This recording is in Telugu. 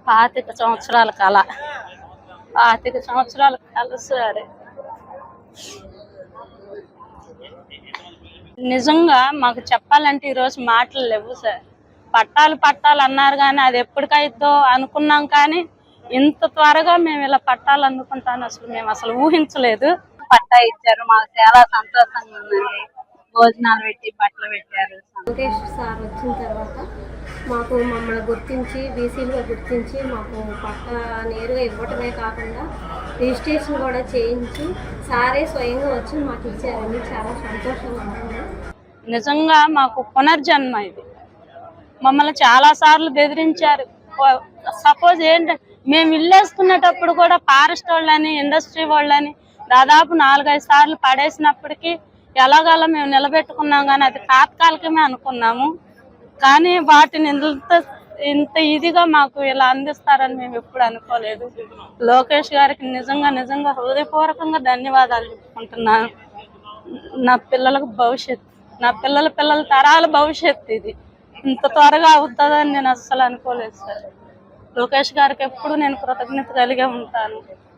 25 సంవత్సరాల కల 25 సంవత్సరాల కల సార్. నిజంగా మాకు చెప్పాలంటే ఈరోజు మాటలు లేవు సార్. పట్టాలు అన్నారు కానీ అది ఎప్పటికైద్దో అనుకున్నాం, కానీ ఇంత త్వరగా మేము ఇలా పట్టాలు అందుకుంటాను మేము అసలు ఊహించలేదు. పట్టా ఇచ్చారు, మాకు చాలా సంతోషంగా ఉందండి. భోజనాలు పెట్టి బట్టలు పెట్టారు. లోకేష్ సార్ వచ్చిన తర్వాత మమ్మల్ని గుర్తించి బీసీలుగా గుర్తించి మాకు పట్టా నేరుగా ఇవ్వటమే కాకుండా రిజిస్ట్రేషన్ కూడా చేయించి సారే స్వయంగా వచ్చి మాకు ఇచ్చారండి. చాలా సంతోషంగా ఉంది. నిజంగా మాకు పునర్జన్మ ఇది. మమ్మల్ని చాలా సార్లు బెదిరించారు. సపోజ్ ఏంటంటే మేము ఇల్లేసుకునేటప్పుడు కూడా ఫారెస్ట్ వాళ్ళని ఇండస్ట్రీ వాళ్ళని దాదాపు 4-5 సార్లు పడేసినప్పటికీ ఎలాగలా మేము నిలబెట్టుకున్నాం, కానీ అది తాత్కాలికమే అనుకున్నాము. కానీ వాటిని ఇంత ఇదిగా మాకు ఇలా అందిస్తారని మేము ఎప్పుడు అనుకోలేదు. లోకేష్ గారికి నిజంగా హృదయపూర్వకంగా ధన్యవాదాలు చెప్పుకుంటున్నాను. నా పిల్లలకు భవిష్యత్తు, నా పిల్లల తరాల భవిష్యత్తు ఇది ఇంత త్వరగా అవుతుందని నేను అస్సలు అనుకోలేదు సార్. లోకేష్ గారికి ఎప్పుడు నేను కృతజ్ఞత కలిగే ఉంటాను.